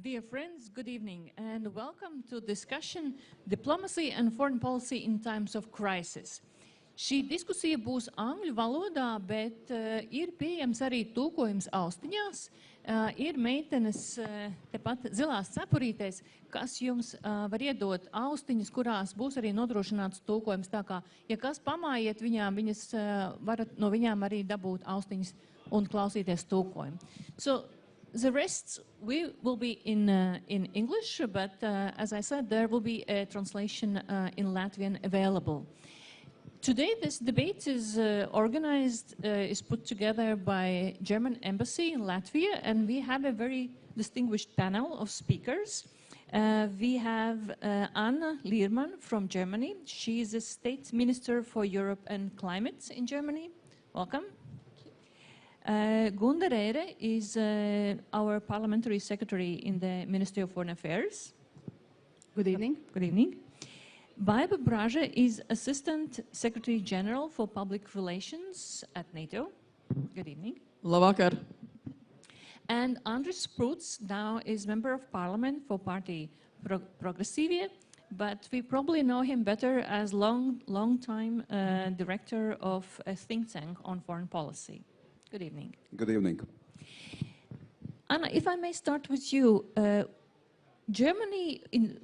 Dear friends, good evening and welcome to discussion Diplomacy and Foreign Policy in Times of Crisis. Šī diskusija būs angļu valodā, bet ir pieejams arī tulkojums austiņās. Ir meitenes tepat zilās cepurītēs, kas jums var iedot austiņas, kurās būs arī nodrošināts tulkojums. Tā kā, ja kas pamājiet viņām, viņas varat no viņām arī dabūt austiņas un klausīties tulkojumu. So, the rest will be in English, but as I said, there will be a translation in Latvian available. Today, this debate is is put together by German Embassy in Latvia, and we have a very distinguished panel of speakers. We have Anna Lührmann from Germany. She is a State Minister for Europe and Climate in Germany. Welcome. Gunda Rere is our Parliamentary Secretary in the Ministry of Foreign Affairs. Good evening. Good evening. Baiba Braže is Assistant Secretary General for Public Relations at NATO. Good evening. Labvakar. And Andris Spruts now is Member of Parliament for Party Progresīvie, but we probably know him better as long-time Director of a think tank on foreign policy. Good evening. Good evening. Anna, if I may start with you, Germany,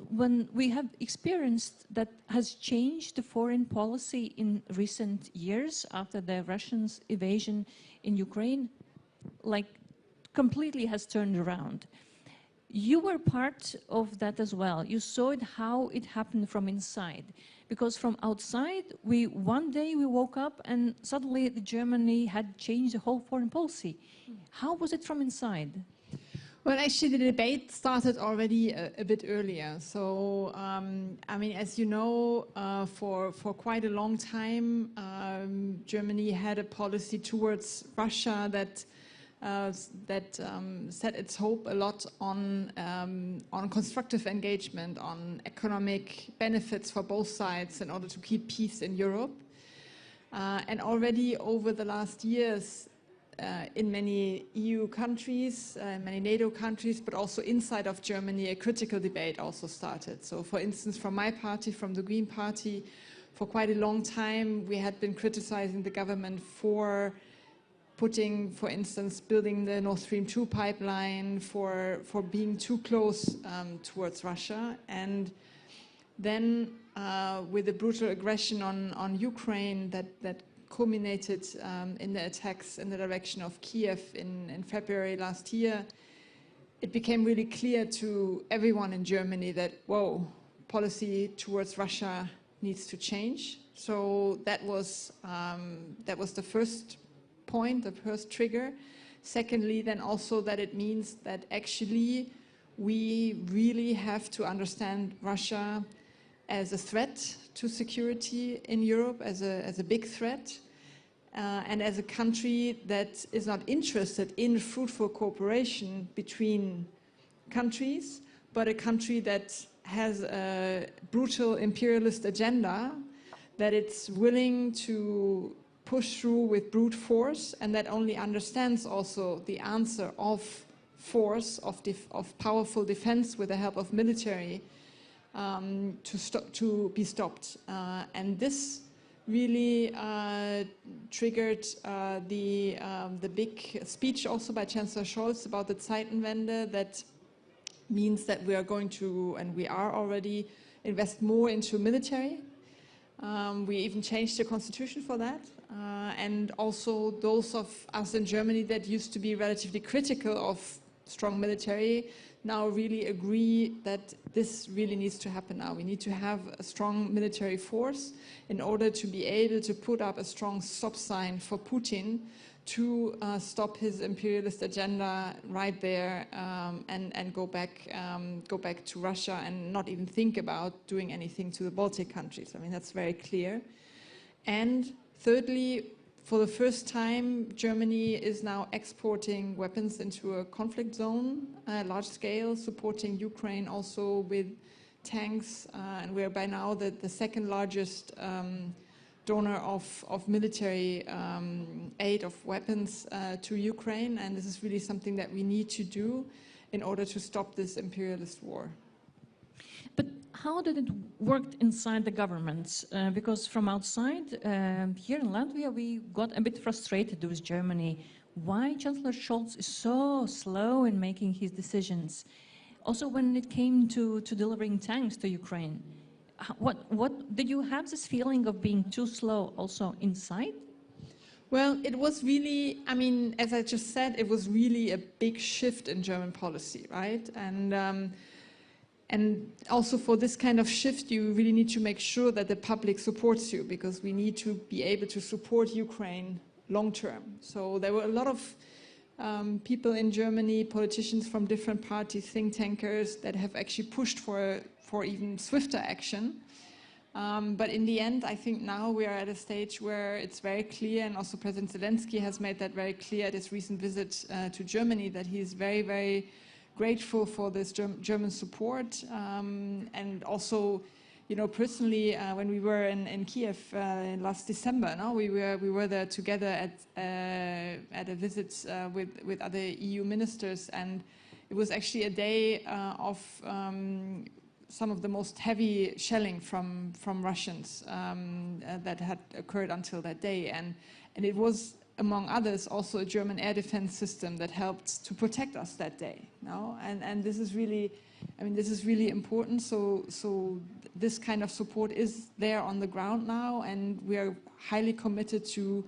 when we have experienced that has changed the foreign policy in recent years after the Russians' invasion in Ukraine, like completely has turned around. You were part of that as well. You saw it, how it happened from inside. Because from outside, one day we woke up and suddenly Germany had changed the whole foreign policy. How was it from inside? Well, actually, the debate started already a bit earlier. So, I mean, as you know, for quite a long time, Germany had a policy towards Russia that set its hope a lot on constructive engagement, on economic benefits for both sides in order to keep peace in Europe. And already over the last years, in many EU countries, many NATO countries, but also inside of Germany, a critical debate also started. So, for instance, from my party, from the Green Party, for quite a long time, we had been criticizing the government for putting, for instance, building the Nord Stream 2 pipeline, for being too close towards Russia. And then with the brutal aggression on Ukraine that culminated in the attacks in the direction of Kiev in February last year, it became really clear to everyone in Germany that, whoa, policy towards Russia needs to change. So that was the first point, the first trigger. Secondly, then also that it means that actually we really have to understand Russia as a threat to security in Europe, as a big threat, and as a country that is not interested in fruitful cooperation between countries, but a country that has a brutal imperialist agenda that it's willing to push through with brute force, and that only understands also the answer of force, of powerful defense with the help of military, to be stopped. And this really triggered the big speech also by Chancellor Scholz about the Zeitenwende. That means that we are going to, and we are already, invest more into military. We even changed the constitution for that. And also those of us in Germany that used to be relatively critical of strong military now really agree that this really needs to happen now. We need to have a strong military force in order to be able to put up a strong stop sign for Putin to stop his imperialist agenda right there and go back to Russia and not even think about doing anything to the Baltic countries. I mean, that's very clear. And thirdly, for the first time, Germany is now exporting weapons into a conflict zone, large scale, supporting Ukraine also with tanks, and we're by now the second largest donor of military aid, of weapons to Ukraine, and this is really something that we need to do. in order to stop this imperialist war. But how did it work inside the government? Because from outside, here in Latvia, we got a bit frustrated with Germany. Why Chancellor Scholz is so slow in making his decisions? Also, when it came to delivering tanks to Ukraine, what did you have this feeling of being too slow also inside? Well, it was really, I mean, as I just said, it was really a big shift in German policy, right? And also for this kind of shift, you really need to make sure that the public supports you, because we need to be able to support Ukraine long term. So there were a lot of people in Germany, politicians from different parties, think tankers, that have actually pushed for even swifter action. But in the end, I think now we are at a stage where it's very clear, and also President Zelensky has made that very clear at his recent visit to Germany, that he is very, very grateful for this German support. And also, you know, personally, when we were in Kiev last December, no, we were there together at a visit with other EU ministers, and it was actually a day of some of the most heavy shelling from Russians that had occurred until that day, and it was, among others, also a German air defense system that helped to protect us that day. No, and this is really, I mean, this is really important. So this kind of support is there on the ground now, and we are highly committed to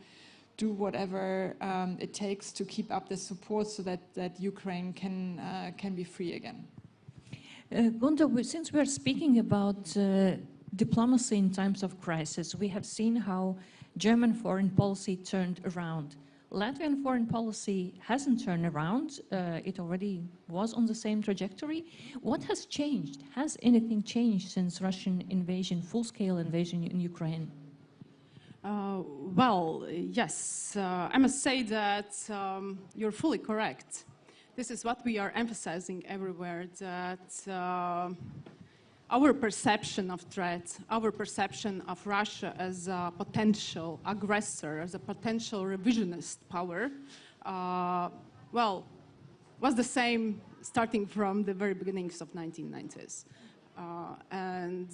do whatever it takes to keep up the support so that Ukraine can be free again. Gunther, since we are speaking about diplomacy in times of crisis, we have seen how German foreign policy turned around. Latvian foreign policy hasn't turned around. It already was on the same trajectory. What has changed? Has anything changed since Russian invasion, full-scale invasion in Ukraine? Well, yes. I must say that you're fully correct. This is what we are emphasizing everywhere, that our perception of threat, our perception of Russia as a potential aggressor, as a potential revisionist power, well, was the same starting from the very beginnings of 1990s. And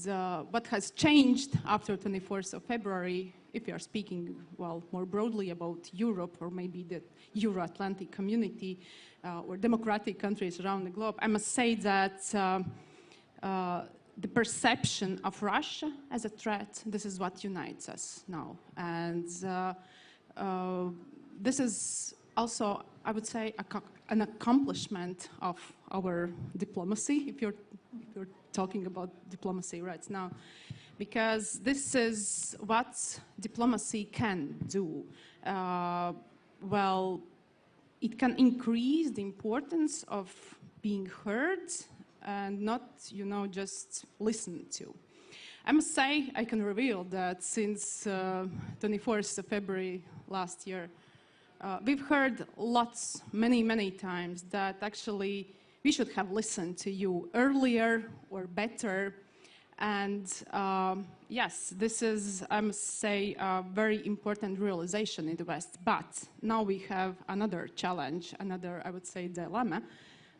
what has changed after 24th of February, if we are speaking, well, more broadly about Europe, or maybe the Euro-Atlantic community, or democratic countries around the globe, I must say that the perception of Russia as a threat, this is what unites us now. And this is also, I would say, an accomplishment of our diplomacy, if you're talking about diplomacy right now, because this is what diplomacy can do. Well, it can increase the importance of being heard and not, you know, just listened to. I must say, I can reveal that since 24th of February last year, we've heard lots, many times, that actually we should have listened to you earlier or better. And yes, this is, I must say, a very important realization in the West. But now we have another challenge, another, I would say, dilemma,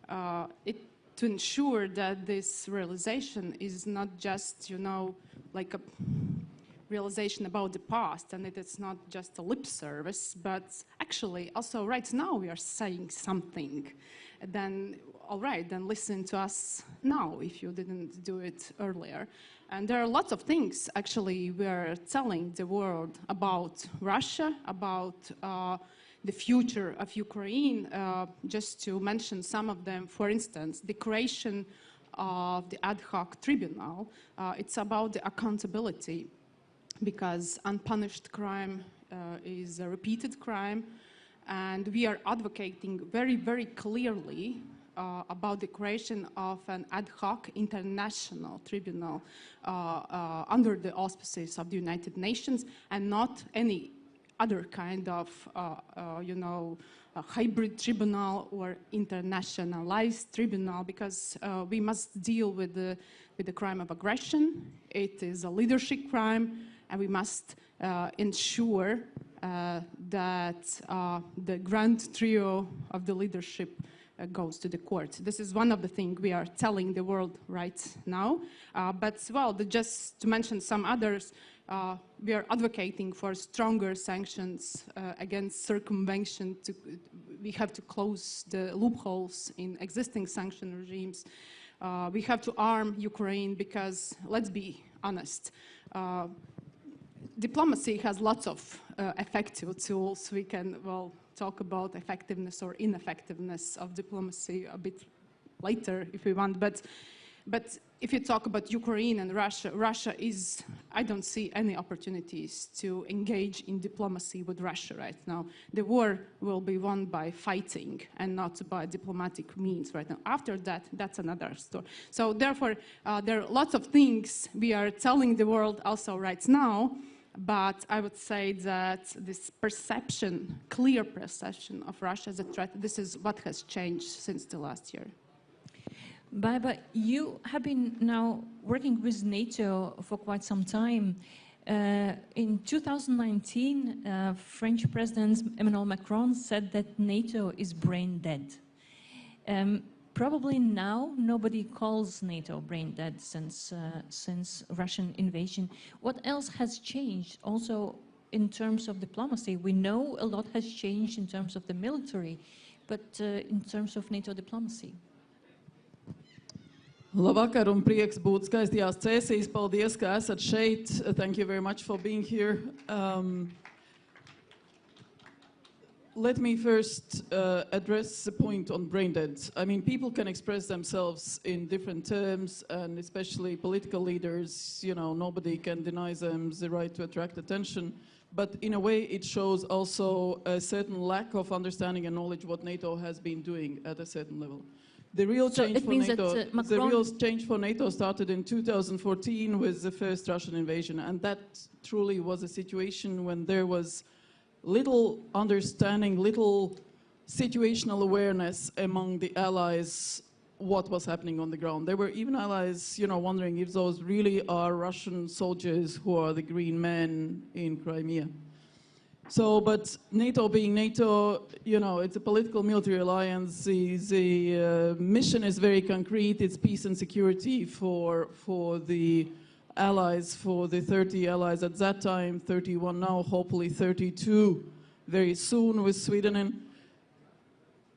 to ensure that this realization is not just, you know, like a realization about the past, and it is not just a lip service, but actually also right now we are saying something. Then, all right, then listen to us now if you didn't do it earlier. And there are lots of things actually we are telling the world about Russia, about the future of Ukraine, just to mention some of them. For instance, the creation of the ad hoc tribunal, it's about the accountability, because unpunished crime is a repeated crime, and we are advocating very clearly about the creation of an ad hoc international tribunal under the auspices of the United Nations, and not any other kind of, you know, a hybrid tribunal or internationalized tribunal, because we must deal with the crime of aggression. It is a leadership crime, and we must ensure that the grand trio of the leadership goes to the court. This is one of the things we are telling the world right now. But well, just to mention some others, we are advocating for stronger sanctions against circumvention. We have to close the loopholes in existing sanction regimes. We have to arm Ukraine because, let's be honest, diplomacy has lots of effective tools. We can, well, talk about effectiveness or ineffectiveness of diplomacy a bit later if we want. But if you talk about Ukraine and Russia is, I don't see any opportunities to engage in diplomacy with Russia right now. The war will be won by fighting and not by diplomatic means right now. After that, that's another story. So therefore, there are lots of things we are telling the world also right now, but I would say that this perception, clear perception of Russia as a threat, this is what has changed since the last year. Baiba, you have been now working with NATO for quite some time. In 2019, French President Emmanuel Macron said that NATO is brain dead. Probably now nobody calls NATO brain dead since Russian invasion. What else has changed also in terms of diplomacy? We know a lot has changed in terms of the military, but in terms of NATO diplomacy. Labvakar un prieks būt skaistajās cēsīs. Paldies, ka esat šeit. Thank you very much for being here. Let me first address the point on brain dead. I mean, people can express themselves in different terms, and especially political leaders, you know, nobody can deny them the right to attract attention. But in a way, it shows also a certain lack of understanding and knowledge what NATO has been doing at a certain level. The real change for NATO started in 2014 with the first Russian invasion, and that truly was a situation when there was little understanding, little situational awareness among the allies what was happening on the ground. There were even allies, you know, wondering if those really are Russian soldiers who are the green men in Crimea. So, but NATO being NATO, you know, it's a political military alliance. The mission is very concrete. It's peace and security for the allies, for the 30 allies at that time, 31 now, hopefully 32 very soon with Sweden. And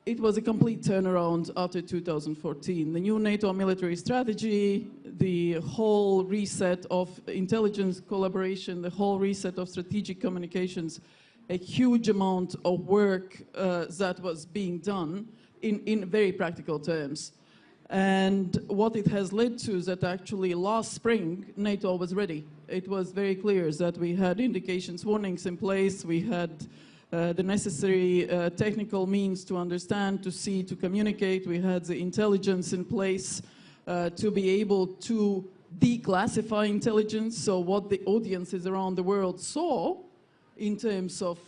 it was a complete turnaround after 2014. The new NATO military strategy, the whole reset of intelligence collaboration, the whole reset of strategic communications, a huge amount of work that was being done in very practical terms. And what it has led to is that actually last spring, NATO was ready. It was very clear that we had indications, warnings in place, we had the necessary technical means to understand, to see, to communicate. We had the intelligence in place to be able to declassify intelligence. So what the audiences around the world saw in terms of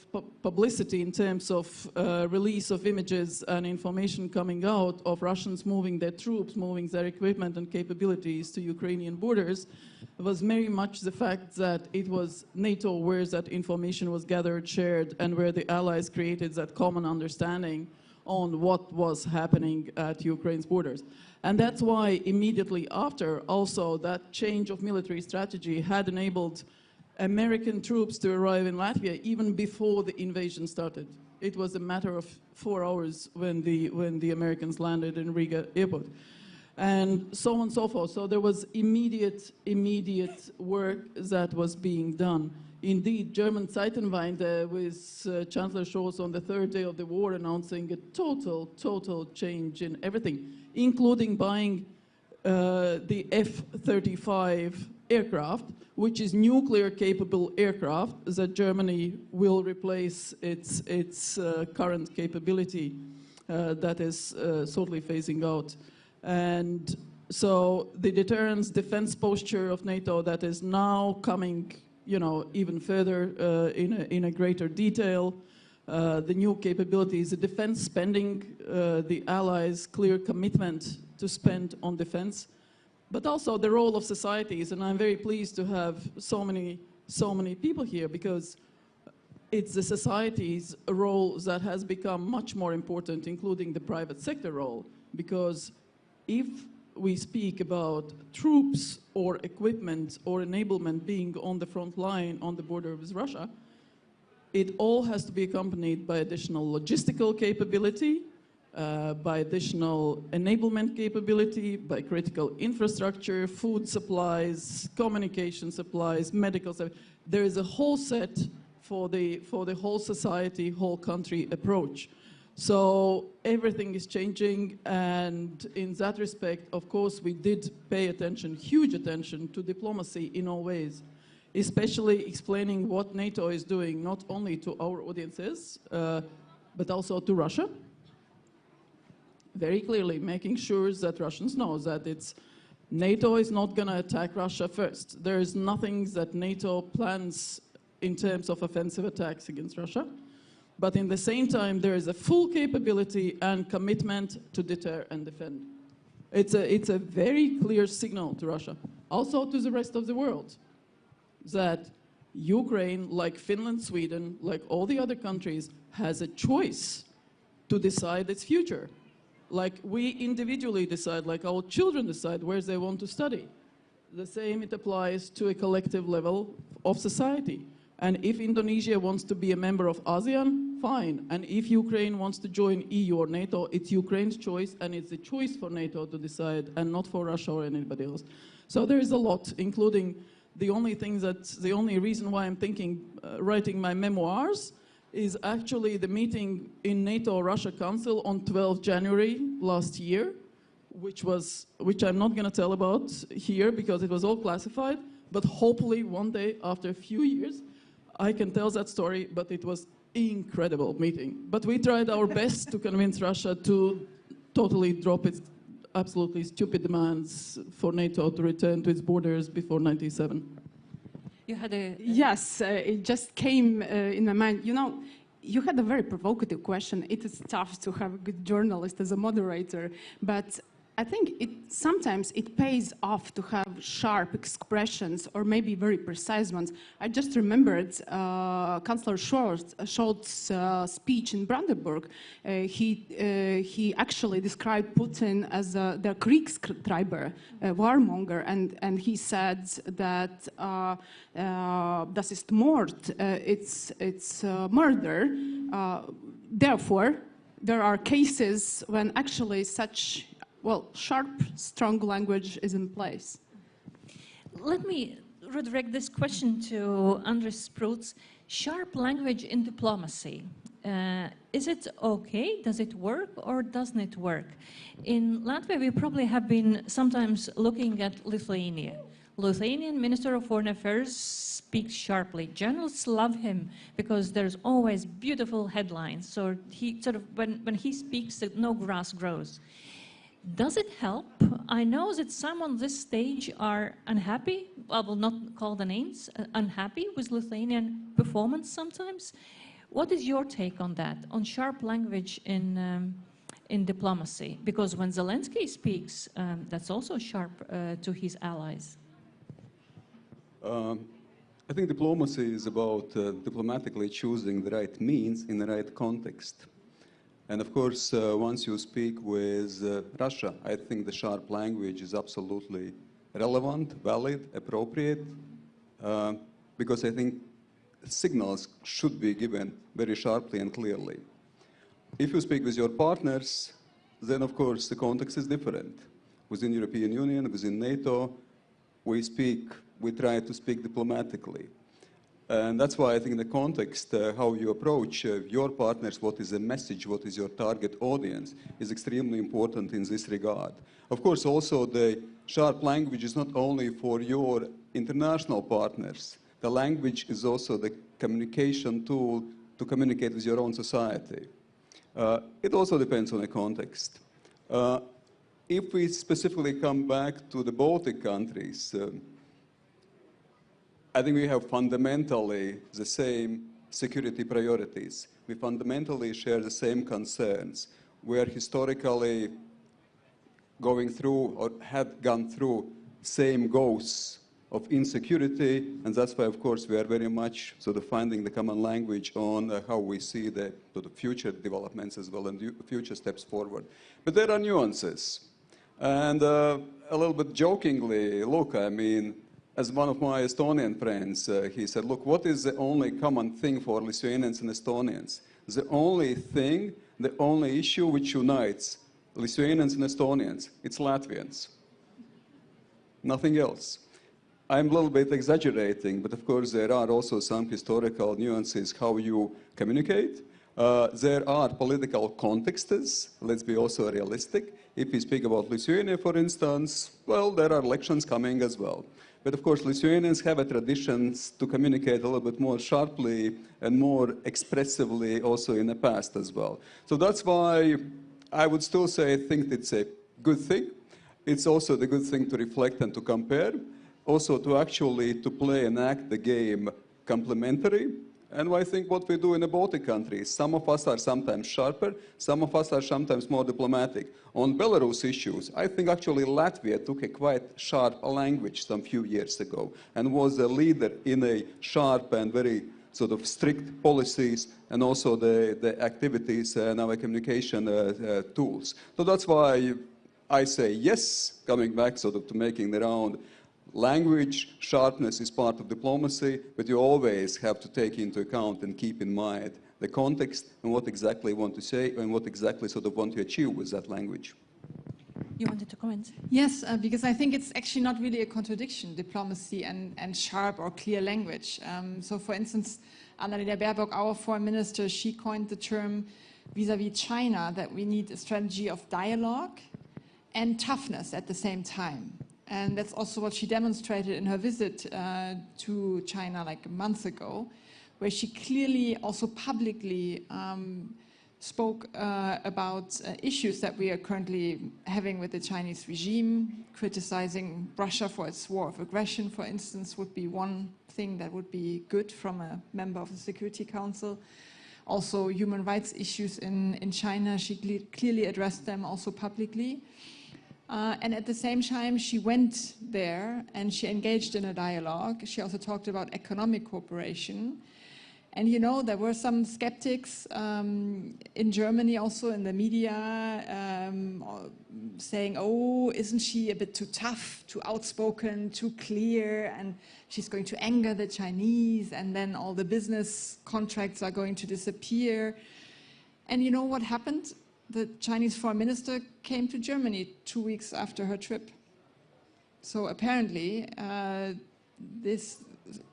publicity, in terms of release of images and information coming out of Russians moving their troops, moving their equipment and capabilities to Ukrainian borders, was very much the fact that it was NATO where that information was gathered, shared, and where the allies created that common understanding on what was happening at Ukraine's borders. And that's why immediately after also that change of military strategy had enabled American troops to arrive in Latvia even before the invasion started. It was a matter of 4 hours when the Americans landed in Riga airport. And so on and so forth. So there was immediate work that was being done. Indeed, German Zeitenwende with Chancellor Scholz on the third day of the war announcing a total change in everything, including buying the F-35 aircraft, which is nuclear-capable aircraft that Germany will replace its current capability that is totally phasing out. And so the deterrence defense posture of NATO that is now coming, you know, even further in a greater detail, the new capabilities, the defense spending, the allies' clear commitment to spend on defense, but also the role of societies. And I'm very pleased to have so many people here, because it's the society's role that has become much more important, including the private sector role, because if we speak about troops or equipment or enablement being on the front line on the border with Russia, it all has to be accompanied by additional logistical capability, by additional enablement capability, by critical infrastructure, food supplies, communication supplies, medical supplies. There is a whole set for the whole society, whole country approach. So everything is changing, and in that respect, of course, we did pay attention, huge attention, to diplomacy in all ways, especially explaining what NATO is doing, not only to our audiences, but also to Russia. Very clearly making sure that Russians know that NATO is not going to attack Russia first. There is nothing that NATO plans in terms of offensive attacks against Russia. But in the same time, there is a full capability and commitment to deter and defend. It's a very clear signal to Russia, also to the rest of the world, that Ukraine, like Finland, Sweden, like all the other countries, has a choice to decide its future. Like we individually decide, like our children decide where they want to study. The same it applies to a collective level of society. And if Indonesia wants to be a member of ASEAN, fine. And if Ukraine wants to join EU or NATO, it's Ukraine's choice, and it's a choice for NATO to decide, and not for Russia or anybody else. So there is a lot, including the only reason why I'm thinking writing my memoirs is actually the meeting in NATO-Russia Council on 12 January last year, which I'm not going to tell about here because it was all classified, but hopefully one day after a few years, I can tell that story, but it was incredible meeting. But we tried our best to convince Russia to totally drop its absolutely stupid demands for NATO to return to its borders before 1997. You had a... Yes, it just came in my mind. You know, you had a very provocative question. It is tough to have a good journalist as a moderator, but I think sometimes it pays off to have sharp expressions or maybe very precise ones. I just remembered Chancellor Scholz's speech in Brandenburg. He actually described Putin as the Kriegstreiber, warmonger, and he said that das ist Mord, it's murder. Therefore, there are cases when actually such sharp, strong language is in place. Let me redirect this question to Andris Sprūts. Sharp language in diplomacy. Is it okay? Does it work or doesn't it work? In Latvia, we probably have been sometimes looking at Lithuania. Lithuanian Minister of Foreign Affairs speaks sharply. Journalists love him because there's always beautiful headlines. So he sort of, when he speaks, no grass grows. Does it help? I know that some on this stage are unhappy, I will not call the names, unhappy with Lithuanian performance sometimes. What is your take on that, on sharp language in diplomacy? Because when Zelensky speaks, that's also sharp to his allies. I think diplomacy is about diplomatically choosing the right means in the right context. And of course, once you speak with Russia, I think the sharp language is absolutely relevant, valid, appropriate, because I think signals should be given very sharply and clearly. If you speak with your partners, then of course the context is different. Within the European Union, within NATO, we try to speak diplomatically. And that's why I think the context, how you approach your partners, what is the message, what is your target audience, is extremely important in this regard. Of course, also the sharp language is not only for your international partners. The language is also the communication tool to communicate with your own society. It also depends on the context. If we specifically come back to the Baltic countries, I think we have fundamentally the same security priorities. We fundamentally share the same concerns. We are historically going through or had gone through same goals of insecurity, and that's why, of course, we are very much sort of finding the common language on how we see the sort of future developments as well and future steps forward. But there are nuances. And a little bit jokingly, look, I mean, as one of my Estonian friends, he said, look, what is the only common thing for Lithuanians and Estonians? The only thing, the only issue which unites Lithuanians and Estonians, it's Latvians. Nothing else. I'm a little bit exaggerating, but of course there are also some historical nuances how you communicate. There are political contexts, let's be also realistic. If we speak about Lithuania, for instance, well, there are elections coming as well. But of course, Lithuanians have a tradition to communicate a little bit more sharply and more expressively also in the past as well. So that's why I would still say I think it's a good thing. It's also the good thing to reflect and to compare. Also to actually to play and act the game complementary. And I think what we do in the Baltic countries, some of us are sometimes sharper, some of us are sometimes more diplomatic. On Belarus issues, I think actually Latvia took a quite sharp language some few years ago and was a leader in a sharp and very sort of strict policies and also the activities and our communication tools. So that's why I say yes, coming back sort of to making the round. Language sharpness is part of diplomacy, but you always have to take into account and keep in mind the context and what exactly you want to say and what exactly sort of want to achieve with that language. You wanted to comment? Yes, because I think it's actually not really a contradiction, diplomacy and sharp or clear language. So for instance, Anna Lührmann, our foreign minister, she coined the term vis-à-vis China that we need a strategy of dialogue and toughness at the same time. And that's also what she demonstrated in her visit to China like a month ago, where she clearly also publicly spoke about issues that we are currently having with the Chinese regime. Criticizing Russia for its war of aggression, for instance, would be one thing that would be good from a member of the Security Council. Also human rights issues in China, she clearly addressed them also publicly. And at the same time, she went there and she engaged in a dialogue. She also talked about economic cooperation. And you know, there were some skeptics in Germany, also in the media, saying, oh, isn't she a bit too tough, too outspoken, too clear, and she's going to anger the Chinese, and then all the business contracts are going to disappear. And you know what happened? The Chinese foreign minister came to Germany 2 weeks after her trip. So apparently, this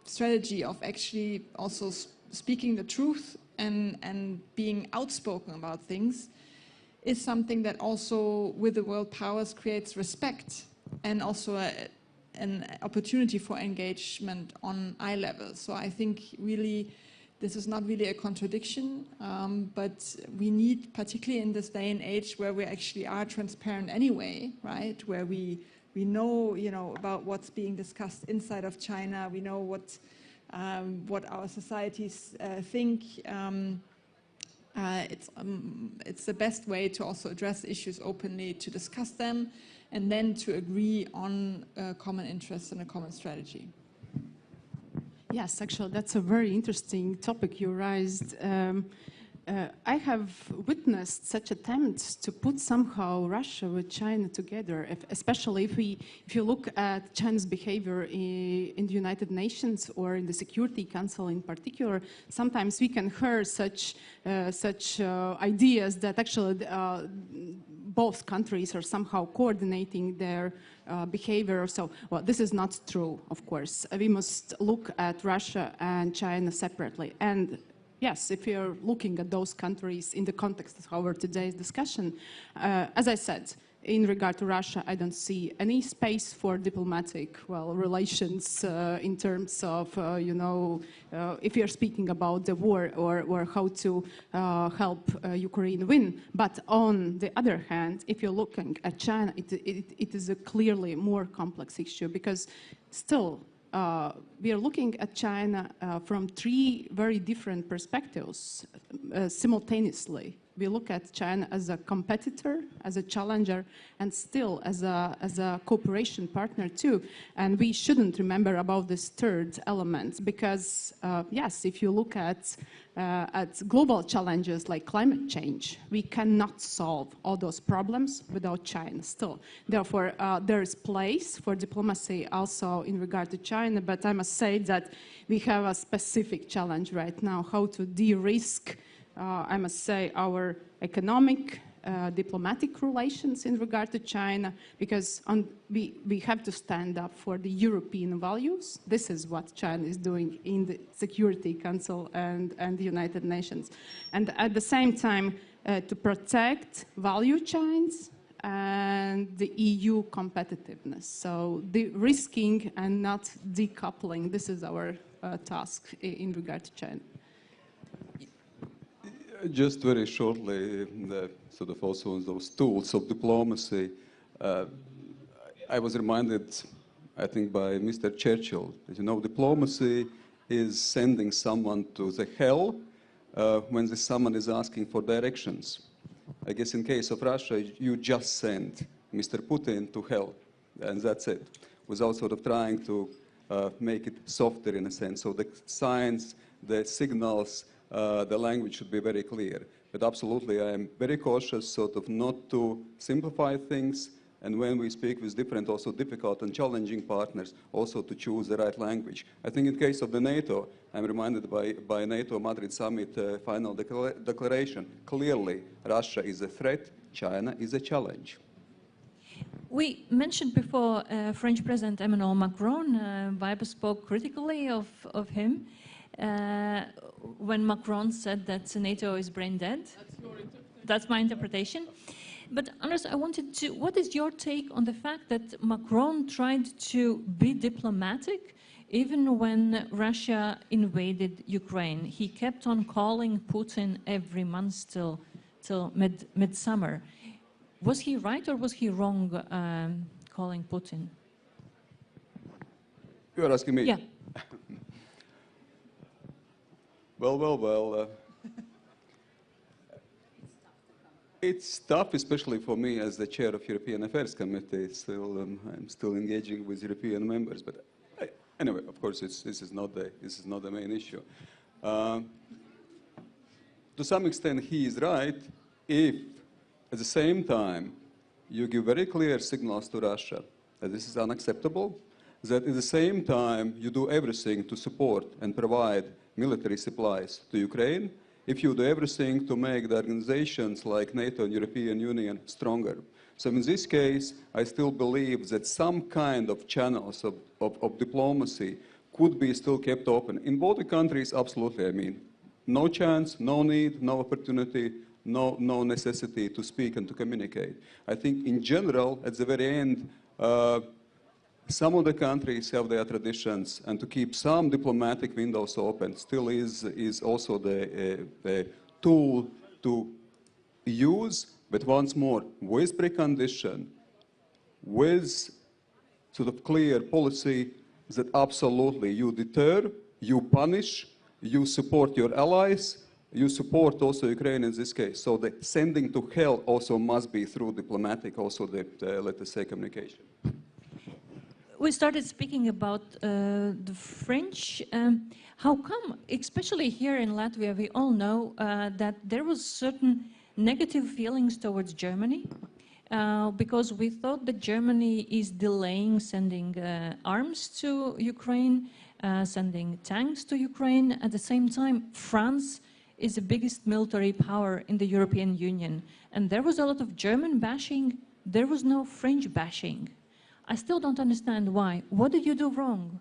strategy of actually also speaking the truth and being outspoken about things is something that also, with the world powers, creates respect and also an opportunity for engagement on eye level. So I think really this is not really a contradiction, but we need, particularly in this day and age where we actually are transparent anyway, right? Where we know, about what's being discussed inside of China. We know what our societies think. It's the best way to also address issues openly, to discuss them, and then to agree on common interests and a common strategy. Yes, actually, that's a very interesting topic you raised. I have witnessed such attempts to put somehow Russia with China together, especially if you look at China's behavior in the United Nations or in the Security Council in particular. Sometimes we can hear such ideas that actually both countries are somehow coordinating their behavior. So, well, this is not true, of course. We must look at Russia and China separately. And yes, if you're looking at those countries in the context of our today's discussion, as I said, in regard to Russia, I don't see any space for diplomatic, relations in terms of, if you're speaking about the war or how to help Ukraine win. But on the other hand, if you're looking at China, it is a clearly more complex issue because still, we are looking at China from three very different perspectives simultaneously. we look at China as a competitor, as a challenger, and still as a cooperation partner too. And we shouldn't remember about this third element because, yes, if you look at global challenges like climate change, we cannot solve all those problems without China still. Therefore, there is place for diplomacy also in regard to China, but I must say that we have a specific challenge right now, how to de-risk, I must say, our economic, diplomatic relations in regard to China, because we have to stand up for the European values. This is what China is doing in the Security Council and the United Nations. And at the same time, to protect value chains and the EU competitiveness. So de-risking and not decoupling, this is our task in regard to China. Just very shortly, sort of also on those tools of diplomacy, I was reminded, I think, by Mr. Churchill, that, you know, diplomacy is sending someone to the hell when someone is asking for directions. I guess in case of Russia, you just send Mr. Putin to hell, and that's it, without sort of trying to make it softer in a sense. So the signs, the signals, the language should be very clear. But absolutely, I am very cautious sort of not to simplify things, and when we speak with different, also difficult and challenging partners, also to choose the right language. I think in case of the NATO, I'm reminded by NATO Madrid summit final declaration, clearly Russia is a threat, China is a challenge. We mentioned before French President Emmanuel Macron. Weber spoke critically of him when Macron said that NATO is brain dead. That's my interpretation. But Anders, I wanted to, what is your take on the fact that Macron tried to be diplomatic even when Russia invaded Ukraine? He kept on calling Putin every month till midsummer. Was he right or was he wrong calling Putin? You're asking me? Yeah. Well. It's tough, especially for me as the chair of European Affairs Committee. I'm still engaging with European members, but anyway, of course, this is not the main issue. To some extent, he is right if, at the same time, you give very clear signals to Russia that this is unacceptable, that at the same time you do everything to support and provide military supplies to Ukraine, if you do everything to make the organizations like NATO and European Union stronger. So in this case, I still believe that some kind of channels of diplomacy could be still kept open. In both the countries, absolutely, I mean, no chance, no need, no opportunity, no necessity to speak and to communicate. I think in general, at the very end, some of the countries have their traditions, and to keep some diplomatic windows open still is also the tool to use, but once more, with precondition, with sort of clear policy that absolutely you deter, you punish, you support your allies, you support also Ukraine in this case. So the sending to hell also must be through diplomatic, also the let us say, communication. We started speaking about the French. How come, especially here in Latvia, we all know that there was certain negative feelings towards Germany because we thought that Germany is delaying sending arms to Ukraine, sending tanks to Ukraine. At the same time, France is the biggest military power in the European Union. And there was a lot of German bashing. There was no French bashing. I still don't understand why. What did you do wrong?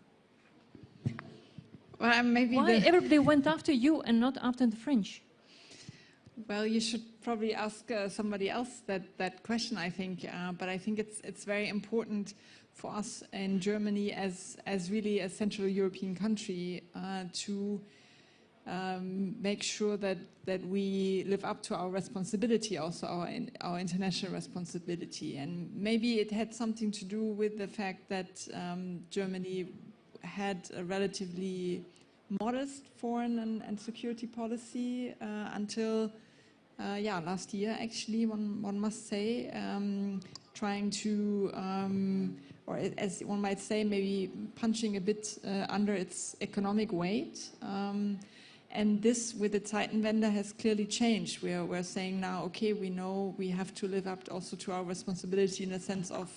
Well, maybe why everybody went after you and not after the French? Well, you should probably ask somebody else that question, I think. But I think it's very important for us in Germany as really a Central European country to make sure that we live up to our responsibility, also our international responsibility. And maybe it had something to do with the fact that Germany had a relatively modest foreign and security policy until last year actually, one must say, trying to, or as one might say, maybe punching a bit under its economic weight. And this, with the Zeitenwende, has clearly changed. We're saying now, okay, we know we have to live up also to our responsibility in the sense of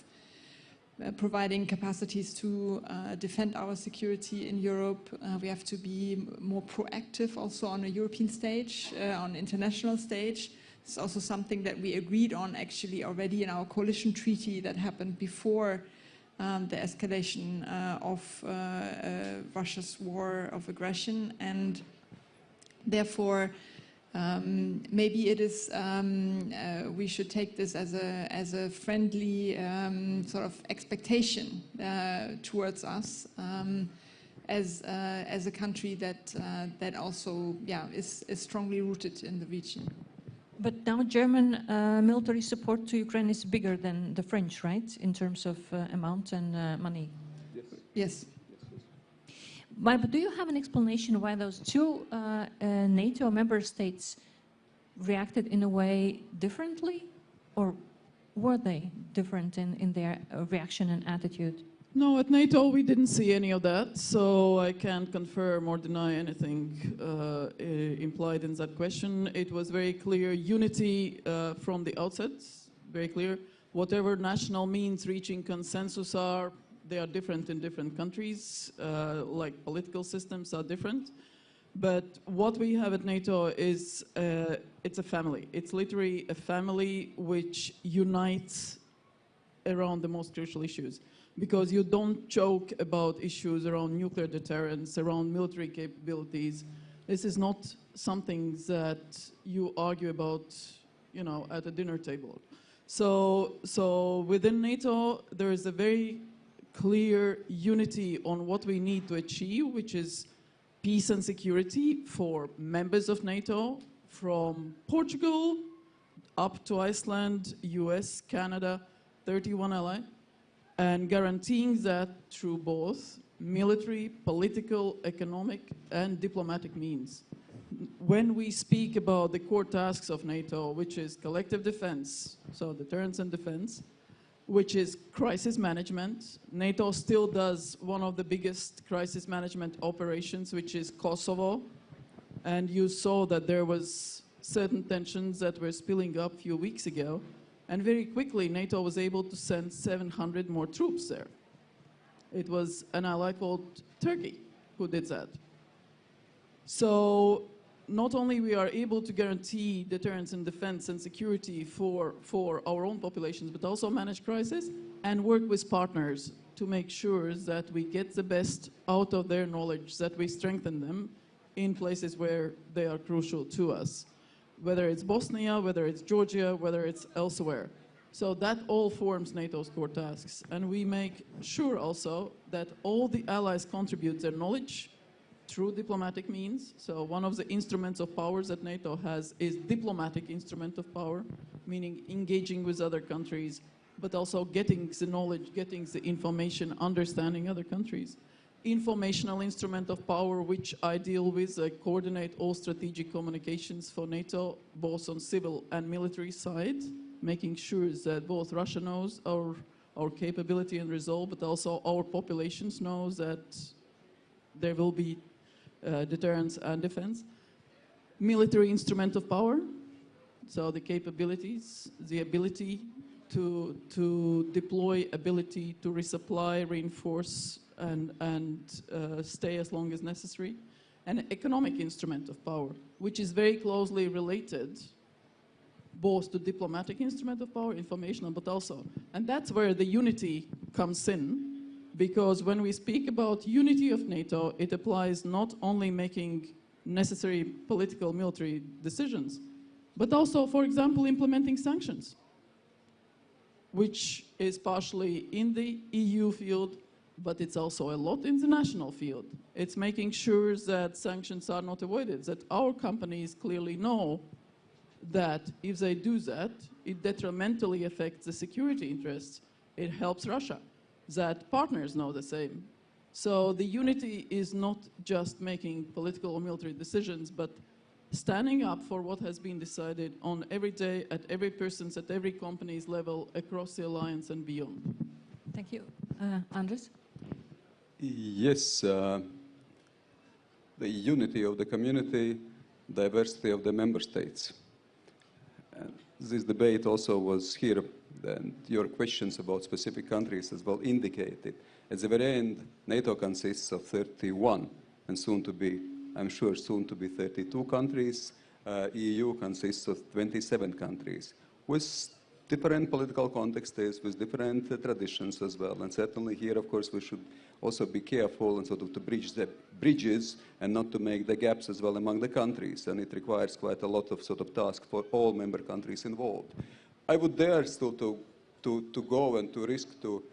providing capacities to defend our security in Europe. We have to be more proactive also on a European stage, on international stage. It's also something that we agreed on actually already in our coalition treaty that happened before the escalation of Russia's war of aggression. And therefore, maybe it is, we should take this as a friendly sort of expectation towards us as a country that also is strongly rooted in the region. But now German military support to Ukraine is bigger than the French, right, in terms of amount and money? Yes. But do you have an explanation why those two NATO member states reacted in a way differently? Or were they different in their reaction and attitude? No, at NATO we didn't see any of that, so I can't confirm or deny anything implied in that question. It was very clear unity from the outset, very clear. Whatever national means reaching consensus are, they are different in different countries, like political systems are different. But what we have at NATO is, it's a family. It's literally a family which unites around the most crucial issues. Because you don't joke about issues around nuclear deterrence, around military capabilities. This is not something that you argue about, you know, at a dinner table. So within NATO, there is a very clear unity on what we need to achieve, which is peace and security for members of NATO, from Portugal up to Iceland, US, Canada, 31 allies. And guaranteeing that through both military, political, economic, and diplomatic means. When we speak about the core tasks of NATO, which is collective defense, so deterrence and defense, which is crisis management, NATO still does one of the biggest crisis management operations, which is Kosovo. And you saw that there was certain tensions that were spilling up a few weeks ago. And very quickly, NATO was able to send 700 more troops there. It was an ally called Turkey who did that. So not only we are able to guarantee deterrence and defense and security for our own populations, but also manage crisis and work with partners to make sure that we get the best out of their knowledge, that we strengthen them in places where they are crucial to us. Whether it's Bosnia, whether it's Georgia, whether it's elsewhere. So that all forms NATO's core tasks. And we make sure also that all the allies contribute their knowledge through diplomatic means. So one of the instruments of powers that NATO has is diplomatic instrument of power, meaning engaging with other countries, but also getting the knowledge, getting the information, understanding other countries. Informational instrument of power, which I deal with, coordinate all strategic communications for NATO, both on civil and military side, making sure that both Russia knows our capability and resolve, but also our populations knows that there will be deterrence and defense. Military instrument of power, so the capabilities, the ability to deploy, ability to resupply, reinforce, and stay as long as necessary. An economic instrument of power, which is very closely related both to diplomatic instrument of power, informational, but also. And that's where the unity comes in, because when we speak about unity of NATO, it applies not only making necessary political military decisions, but also, for example, implementing sanctions, which is partially in the EU field, but it's also a lot in the national field. It's making sure that sanctions are not avoided, that our companies clearly know that if they do that, it detrimentally affects the security interests. It helps Russia, that partners know the same. So the unity is not just making political or military decisions, but standing up for what has been decided on every day, at every person's, at every company's level, across the alliance and beyond. Thank you. Andres? Yes, the unity of the community, diversity of the member states. This debate also was here, and your questions about specific countries as well indicated. At the very end, NATO consists of 31, and soon to be, I'm sure, soon to be 32 countries. EU consists of 27 countries, with different political contexts, with different traditions as well. And certainly here, of course, we should also be careful and sort of to bridge the bridges and not to make the gaps as well among the countries. And it requires quite a lot of sort of task for all member countries involved. I would dare still to go and to risk to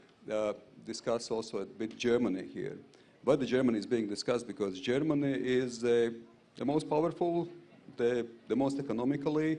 discuss also a bit Germany here. But the Germany is being discussed because Germany is the most powerful, the most economically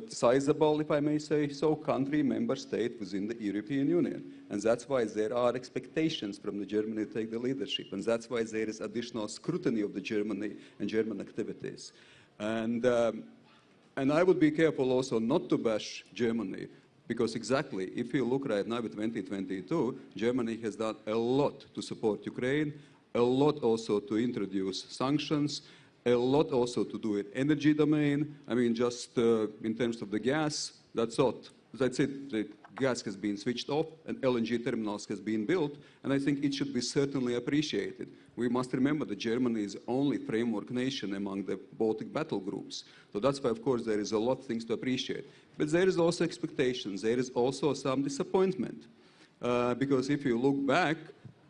sizable, if I may say so, country, member state within the European Union. And that's why there are expectations from the Germany to take the leadership. And that's why there is additional scrutiny of the Germany and German activities. And I would be careful also not to bash Germany, because exactly, if you look right now at 2022, Germany has done a lot to support Ukraine, a lot also to introduce sanctions, a lot also to do in energy domain. I mean, just in terms of the gas, that's it. The gas has been switched off and LNG terminals has been built, and I think it should be certainly appreciated. We must remember that Germany is the only framework nation among the Baltic battle groups. So that's why, of course, there is a lot of things to appreciate. But there is also expectations. There is also some disappointment. Because if you look back,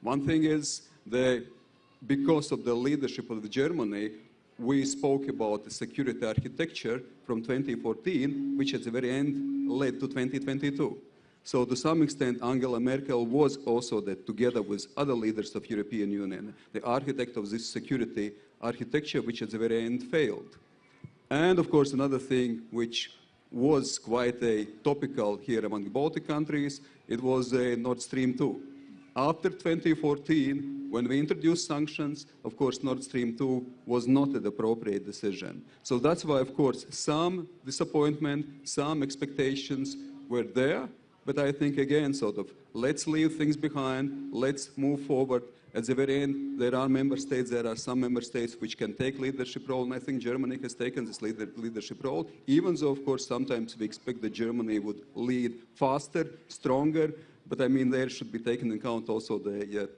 one thing is because of the leadership of Germany, we spoke about the security architecture from 2014, which at the very end led to 2022. So to some extent, Angela Merkel was also that, together with other leaders of European Union, the architect of this security architecture, which at the very end failed. And of course, another thing which was quite a topical here among the Baltic countries, it was Nord Stream 2. After 2014, when we introduced sanctions, of course, Nord Stream 2 was not an appropriate decision. So that's why, of course, some disappointment, some expectations were there. But I think, again, sort of, let's leave things behind, let's move forward. At the very end, there are some member states which can take leadership role, and I think Germany has taken this leadership role, even though, of course, sometimes we expect that Germany would lead faster, stronger, but I mean, there should be taken into account also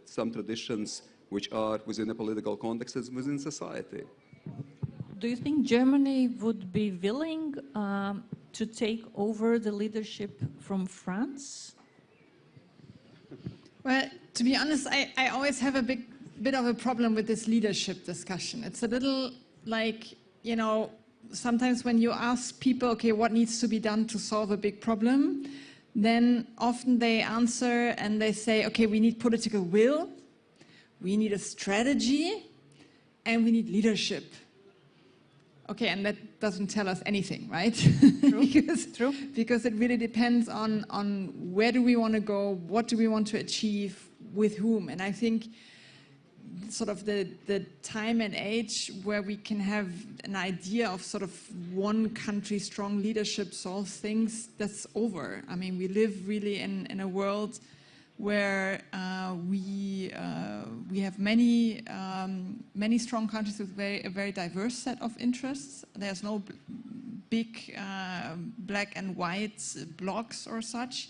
some traditions which are within the political context and within society. Do you think Germany would be willing to take over the leadership from France? Well, to be honest, I always have a bit of a problem with this leadership discussion. It's a little like, you know, sometimes when you ask people, okay, what needs to be done to solve a big problem, then often they answer and they say, okay, we need political will, we need a strategy, and we need leadership. Okay, and that doesn't tell us anything, right? True. Because it really depends on where do we want to go, what do we want to achieve, with whom. And I think sort of the time and age where we can have an idea of sort of one country strong leadership solves things, that's over. I mean, we live really in a world where we have many strong countries with a very diverse set of interests. There's no big black and white blocks or such.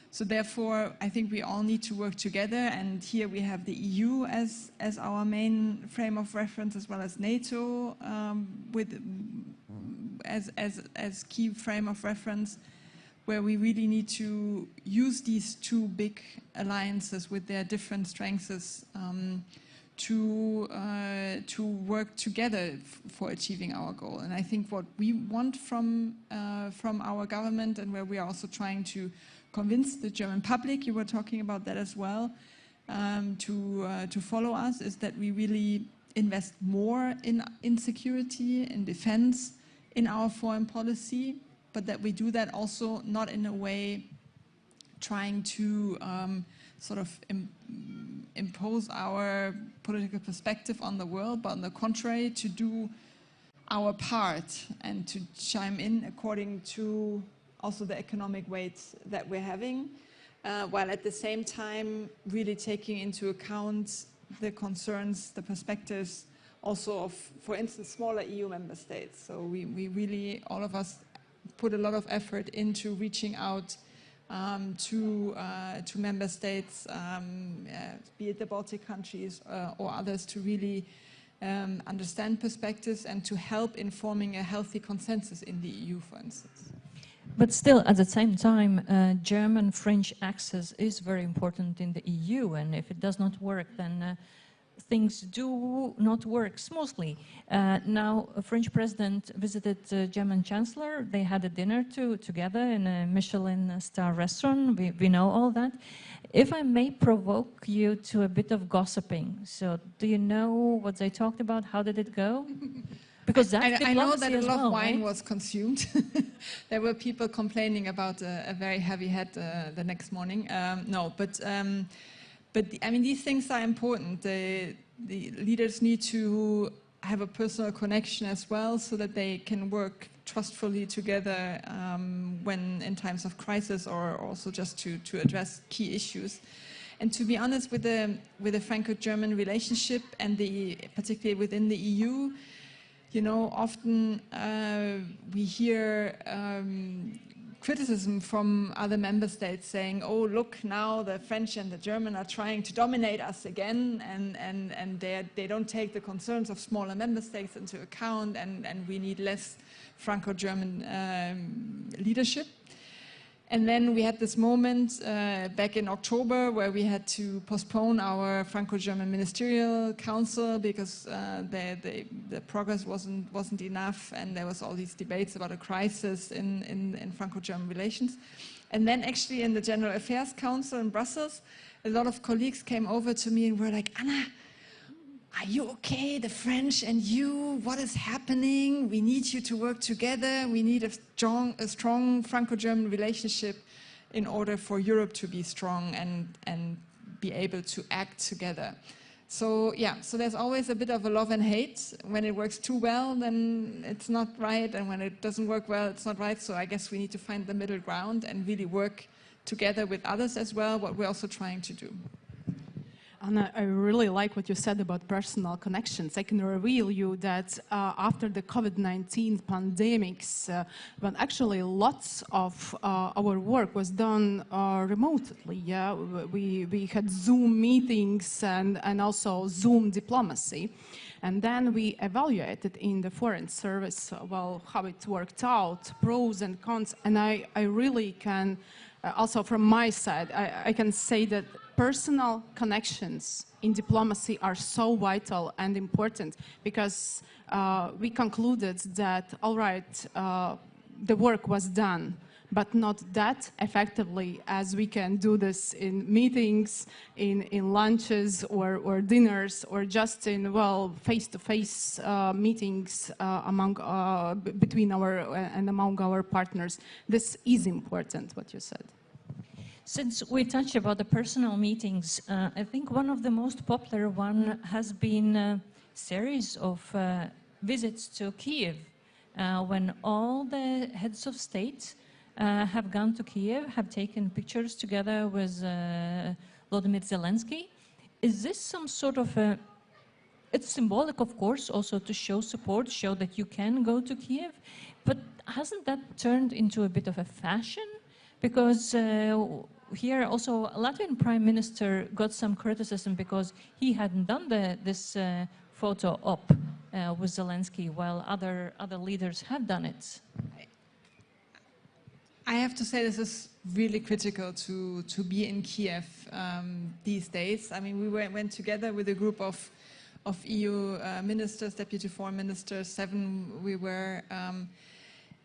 So therefore, I think we all need to work together. And here we have the EU as our main frame of reference, as well as NATO as key frame of reference, where we really need to use these two big alliances with their different strengths to work together for achieving our goal. And I think what we want from our government, and where we are also trying to convince the German public, you were talking about that as well, to follow us, is that we really invest more in security, in defense, in our foreign policy, but that we do that also not in a way trying to sort of impose our political perspective on the world, but on the contrary, to do our part and to chime in according to also the economic weight that we're having, while at the same time really taking into account the concerns, the perspectives also of, for instance, smaller EU member states. So we really, all of us, put a lot of effort into reaching out to member states, be it the Baltic countries or others, to really understand perspectives and to help in forming a healthy consensus in the EU, for instance. But still, at the same time, German-French access is very important in the EU, and if it does not work, then things do not work smoothly. Now, a French president visited the German chancellor. They had a dinner together in a Michelin star restaurant. We know all that. If I may provoke you to a bit of gossiping, so do you know what they talked about? How did it go? Because that's I know that a lot well, of wine right? was consumed. There were people complaining about a very heavy head the next morning. No, but I mean, these things are important. The leaders need to have a personal connection as well, so that they can work trustfully together when in times of crisis, or also just to address key issues. And to be honest, with the Franco-German relationship, and particularly within the EU, you know, often we hear criticism from other member states saying, oh, look, now the French and the German are trying to dominate us again, and they don't take the concerns of smaller member states into account, and we need less Franco-German leadership. And then we had this moment back in October where we had to postpone our Franco-German Ministerial Council because the progress wasn't enough, and there was all these debates about a crisis in Franco-German relations. And then actually in the General Affairs Council in Brussels, a lot of colleagues came over to me and were like, Anna, are you okay, the French and you? What is happening? We need you to work together. We need a strong Franco-German relationship in order for Europe to be strong and be able to act together. So yeah, so there's always a bit of a love and hate. When it works too well, then it's not right, and when it doesn't work well, it's not right. So I guess we need to find the middle ground and really work together with others as well, what we're also trying to do. Anna, I really like what you said about personal connections. I can reveal you that after the COVID-19 pandemics, when actually lots of our work was done remotely, yeah, we had Zoom meetings and also Zoom diplomacy. And then we evaluated in the Foreign Service, well, how it worked out, pros and cons. And I really can, also from my side, I can say that personal connections in diplomacy are so vital and important, because we concluded that, all right, the work was done, but not that effectively as we can do this in meetings, in lunches or dinners, or just in, well, face-to-face meetings between among our partners. This is important, what you said. Since we touched about the personal meetings, I think one of the most popular one has been a series of visits to Kiev, when all the heads of state have gone to Kiev, have taken pictures together with Volodymyr Zelensky. Is this some sort of a, it's symbolic, of course, also to show support, show that you can go to Kiev, but hasn't that turned into a bit of a fashion? Because here also Latvian Prime Minister got some criticism because he hadn't done this photo op with Zelensky, while other leaders have done it. I have to say this is really critical to be in Kiev these days. I mean, we went together with a group of EU ministers, deputy foreign ministers, 7 we were,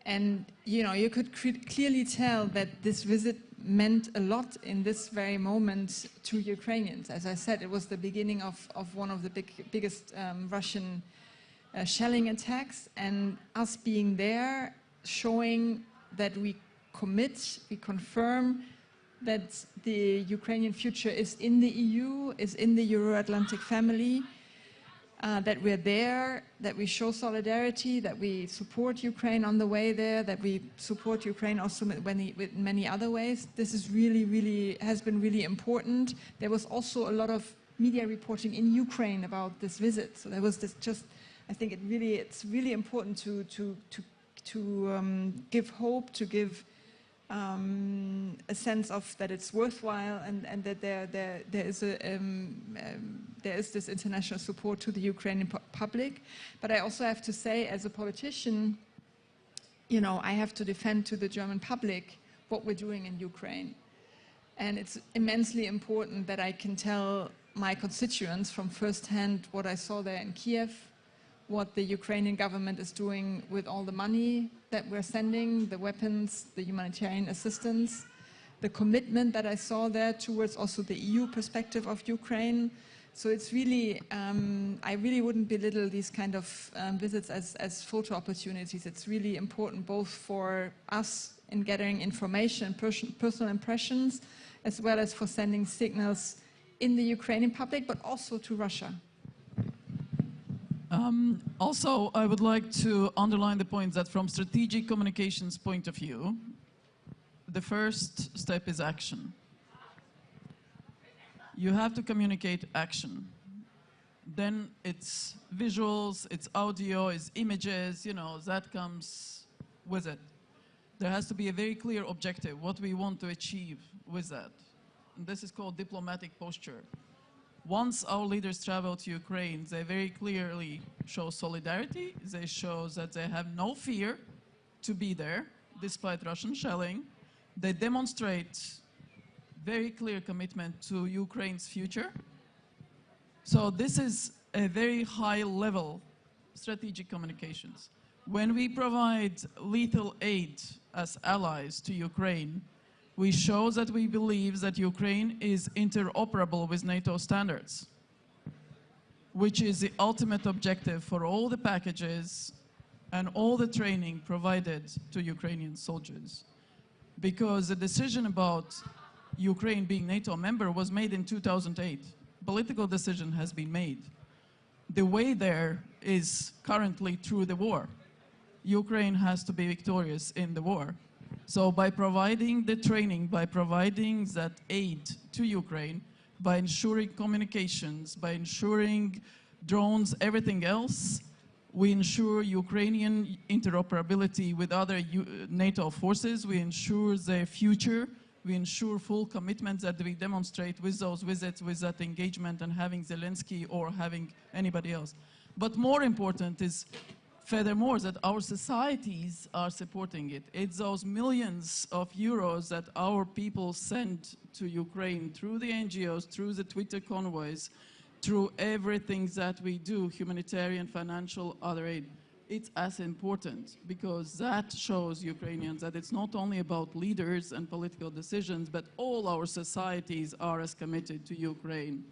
and you know, you could clearly tell that this visit meant a lot in this very moment to Ukrainians. As I said, it was the beginning of one of the biggest Russian shelling attacks, and us being there, showing that we commit, we confirm that the Ukrainian future is in the EU, is in the Euro-Atlantic family. that we're there, that we show solidarity, that we support Ukraine on the way there, that we support Ukraine also with many other ways. This is has been really important. There was also a lot of media reporting in Ukraine about this visit. So there was this I think it's really important to give hope, to give a sense of that it's worthwhile and that there is this international support to the Ukrainian public. But I also have to say, as a politician, I have to defend to the German public what we're doing in Ukraine. And it's immensely important that I can tell my constituents from first hand what I saw there in Kiev, what the Ukrainian government is doing with all the money that we're sending, the weapons, the humanitarian assistance, the commitment that I saw there towards also the EU perspective of Ukraine. So it's really, I really wouldn't belittle these kind of visits as photo opportunities. It's really important both for us in gathering information, personal impressions, as well as for sending signals in the Ukrainian public, but also to Russia. Also, I would like to underline the point that from strategic communications point of view, the first step is action. You have to communicate action. Then it's visuals, it's audio, it's images, that comes with it. There has to be a very clear objective, what we want to achieve with that. And this is called diplomatic posture. Once our leaders travel to Ukraine, they very clearly show solidarity. They show that they have no fear to be there, despite Russian shelling. They demonstrate very clear commitment to Ukraine's future. So this is a very high-level strategic communications. When we provide lethal aid as allies to Ukraine, we show that we believe that Ukraine is interoperable with NATO standards, which is the ultimate objective for all the packages and all the training provided to Ukrainian soldiers. Because the decision about Ukraine being NATO member was made in 2008. Political decision has been made. The way there is currently through the war. Ukraine has to be victorious in the war. So by providing the training, by providing that aid to Ukraine, by ensuring communications, by ensuring drones, everything else, we ensure Ukrainian interoperability with other NATO forces, we ensure their future, we ensure full commitment that we demonstrate with those visits, with that engagement and having Zelensky or having anybody else. But more important is furthermore, that our societies are supporting it. It's those millions of euros that our people send to Ukraine through the NGOs, through the Twitter convoys, through everything that we do, humanitarian, financial, other aid. It's as important because that shows Ukrainians that it's not only about leaders and political decisions, but all our societies are as committed to Ukraine.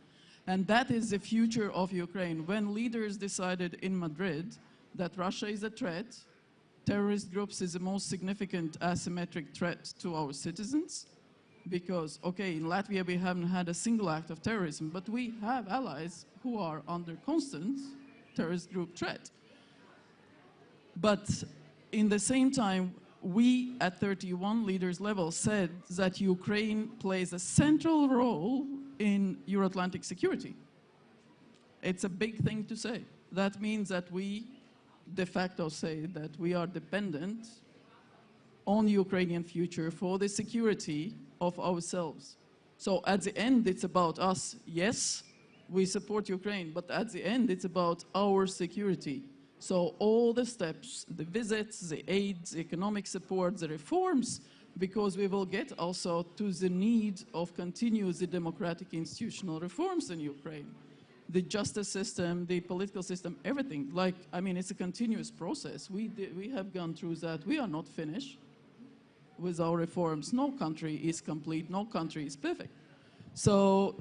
And that is the future of Ukraine. When leaders decided in Madrid that Russia is a threat, terrorist groups is the most significant asymmetric threat to our citizens, because, okay, in Latvia we haven't had a single act of terrorism, but we have allies who are under constant terrorist group threat. But in the same time, we at 31 leaders level said that Ukraine plays a central role in Euro-Atlantic security. It's a big thing to say. That means that we de facto say that we are dependent on the Ukrainian future for the security of ourselves. So at the end, it's about us. Yes, we support Ukraine, but at the end, it's about our security. So all the steps, the visits, the aid, the economic support, the reforms, because we will get also to the need of continuous democratic institutional reforms in Ukraine. The justice system, the political system, everything. Like, I mean, it's a continuous process. We have gone through that. We are not finished with our reforms. No country is complete. No country is perfect. So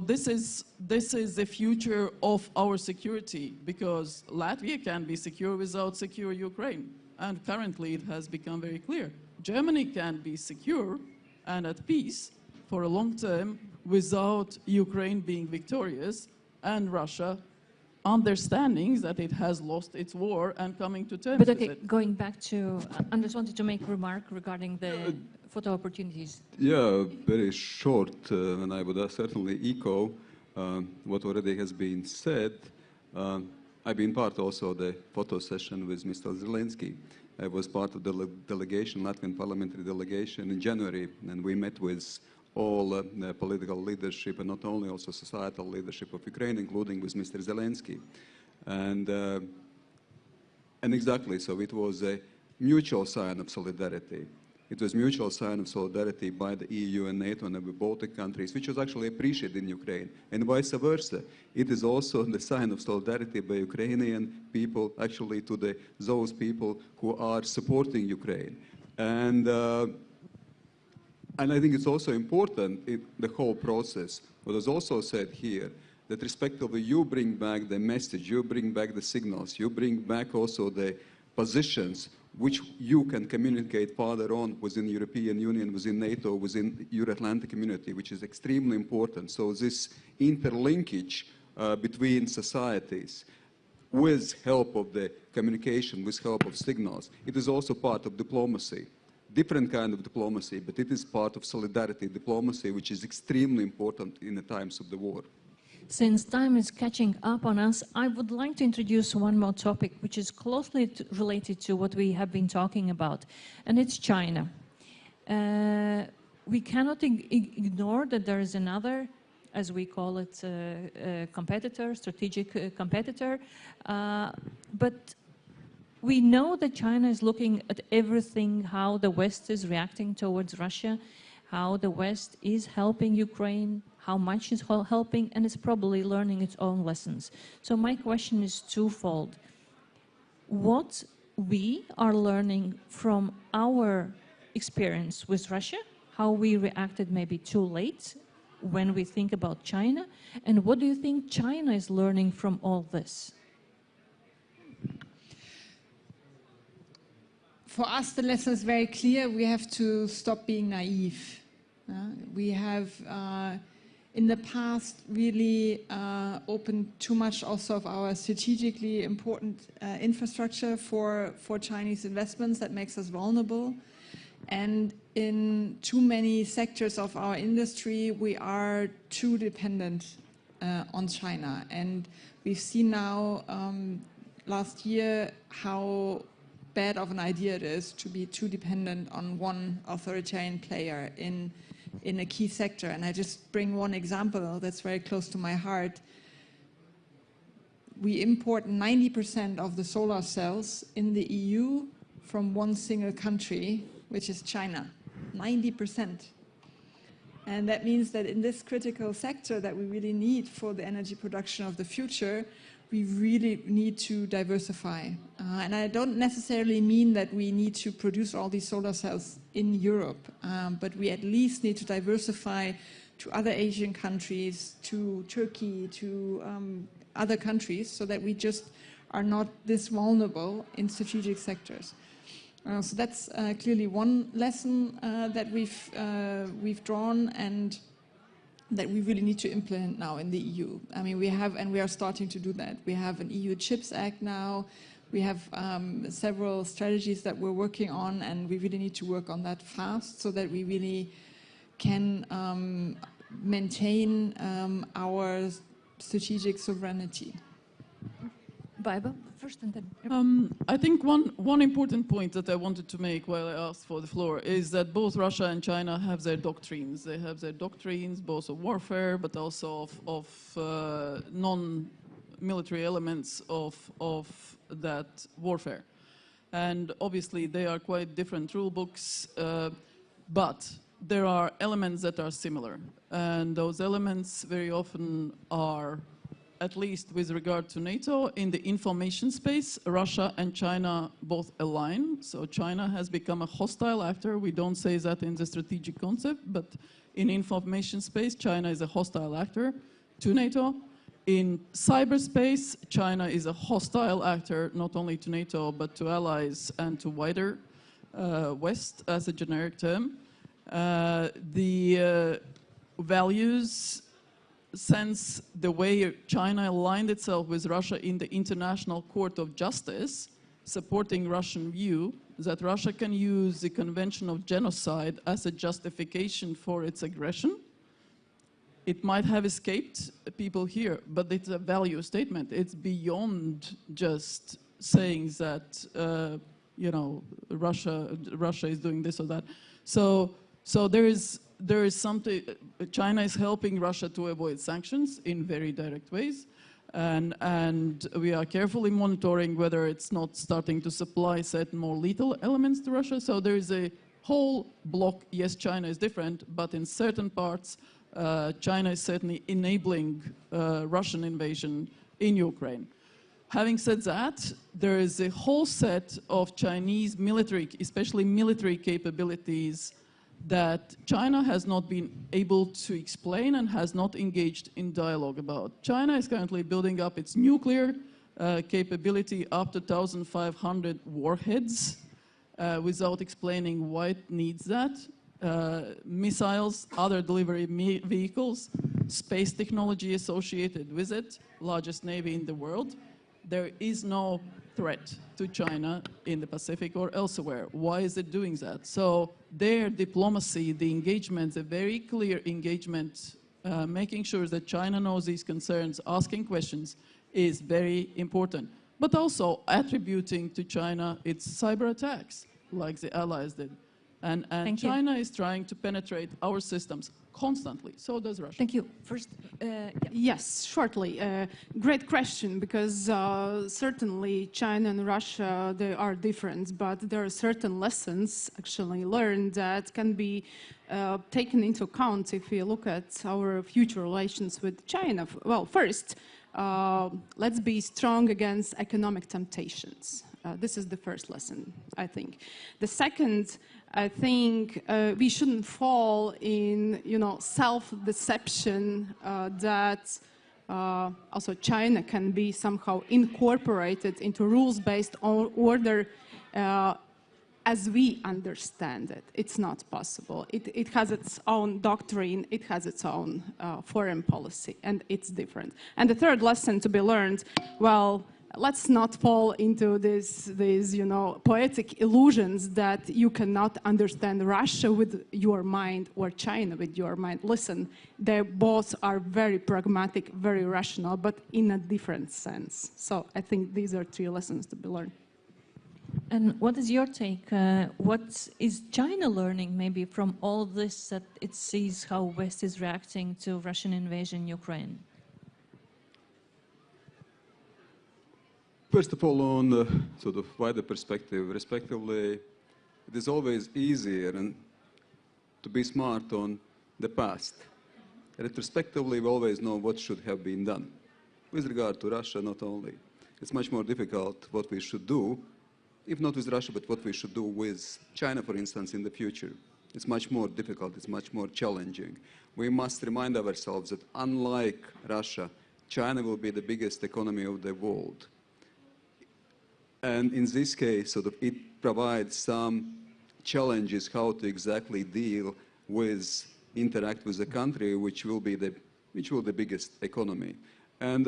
this is the future of our security, because Latvia can be secure without secure Ukraine. And currently it has become very clear. Germany can be secure and at peace for a long term without Ukraine being victorious and Russia understandings that it has lost its war and coming to terms But with okay, it. going back to, I just wanted to make a remark regarding the photo opportunities. Yeah, very short, and I would certainly echo what already has been said. I've been part also of the photo session with Mr. Zelensky. I was part of the delegation, Latvian parliamentary delegation in January, and we met with all the political leadership, and not only also societal leadership of Ukraine, including with Mr. Zelensky. And exactly, so it was a mutual sign of solidarity. It was mutual sign of solidarity by the EU and NATO and the Baltic countries, which was actually appreciated in Ukraine, and vice versa. It is also the sign of solidarity by Ukrainian people, actually to those people who are supporting Ukraine. And I think it's also important in the whole process, what was also said here, that respectively you bring back the message, you bring back the signals, you bring back also the positions which you can communicate further on within the European Union, within NATO, within the Euro-Atlantic community, which is extremely important. So this interlinkage between societies with help of the communication, with help of signals, it is also part of diplomacy. Different kind of diplomacy, but it is part of solidarity diplomacy, which is extremely important in the times of the war. Since time is catching up on us, I would like to introduce one more topic which is closely related to what we have been talking about, and it's China. We cannot ignore that there is another, as we call it, competitor, strategic competitor, but we know that China is looking at everything, how the West is reacting towards Russia, how the West is helping Ukraine, how much is helping, and it's probably learning its own lessons. So my question is twofold. What we are learning from our experience with Russia, how we reacted maybe too late when we think about China, and what do you think China is learning from all this? For us, the lesson is very clear. We have to stop being naive. We have, in the past, really opened too much also of our strategically important infrastructure for Chinese investments. That makes us vulnerable. And in too many sectors of our industry, we are too dependent on China. And we've seen now, last year, how bad of an idea it is to be too dependent on one authoritarian player in a key sector. And I just bring one example that's very close to my heart. We import 90% of the solar cells in the EU from one single country, which is China. 90%. And that means that in this critical sector that we really need for the energy production of the future, we really need to diversify. And I don't necessarily mean that we need to produce all these solar cells in Europe, but we at least need to diversify to other Asian countries, to Turkey, to other countries, so that we just are not this vulnerable in strategic sectors. So that's clearly one lesson that we've drawn, and that we really need to implement now in the EU. I mean, we have, and we are starting to do that. We have an EU Chips Act now. We have several strategies that we're working on, and we really need to work on that fast so that we really can maintain our strategic sovereignty. Baiba, first and then... I think one important point that I wanted to make while I asked for the floor is that both Russia and China have their doctrines. They have their doctrines both of warfare but also of non-military elements of that warfare. And obviously they are quite different rule books, but there are elements that are similar. And those elements very often are, at least with regard to NATO, in the information space, Russia and China both align. So China has become a hostile actor. We don't say that in the strategic concept, but in information space, China is a hostile actor to NATO. In cyberspace, China is a hostile actor, not only to NATO, but to allies and to wider West as a generic term. The values sense, the way China aligned itself with Russia in the International Court of Justice, supporting Russian view that Russia can use the Convention of Genocide as a justification for its aggression. It might have escaped people here, but it's a value statement. It's beyond just saying that, you know, Russia is doing this or that. So there is something. China is helping Russia to avoid sanctions in very direct ways, and we are carefully monitoring whether it's not starting to supply certain more lethal elements to Russia. So there is a whole block. Yes, China is different, but in certain parts, China is certainly enabling Russian invasion in Ukraine. Having said that, there is a whole set of Chinese military, especially military capabilities, that China has not been able to explain and has not engaged in dialogue about. China is currently building up its nuclear capability up to 1,500 warheads without explaining why it needs that. Missiles, other delivery vehicles, space technology associated with it, largest navy in the world. There is no threat to China in the Pacific or elsewhere. Why is it doing that? So their diplomacy, the engagement, the very clear engagement, making sure that China knows these concerns, asking questions, is very important. But also attributing to China its cyber attacks, like the allies did. And China is trying to penetrate our systems constantly. So does Russia. Thank you. First, yeah. Yes, shortly. Great question, because certainly China and Russia, they are different, but there are certain lessons actually learned that can be taken into account if we look at our future relations with China. Well, first, let's be strong against economic temptations. This is the first lesson, I think. The second, I think we shouldn't fall in, self-deception that also China can be somehow incorporated into rules-based order as we understand it. It's not possible. It has its own doctrine, it has its own foreign policy, and it's different. And the third lesson to be learned, well, let's not fall into these poetic illusions that you cannot understand Russia with your mind or China with your mind. Listen, they both are very pragmatic, very rational, but in a different sense. So I think these are three lessons to be learned. And what is your take? What is China learning maybe from all of this, that it sees how West is reacting to Russian invasion in Ukraine? First of all, on the sort of wider perspective, respectively, it is always easier to be smart on the past. Retrospectively, we always know what should have been done. With regard to Russia, not only. It's much more difficult what we should do, if not with Russia, but what we should do with China, for instance, in the future. It's much more difficult, it's much more challenging. We must remind ourselves that unlike Russia, China will be the biggest economy of the world. And in this case, it provides some challenges how to exactly deal with, interact with a country which will be the biggest economy. And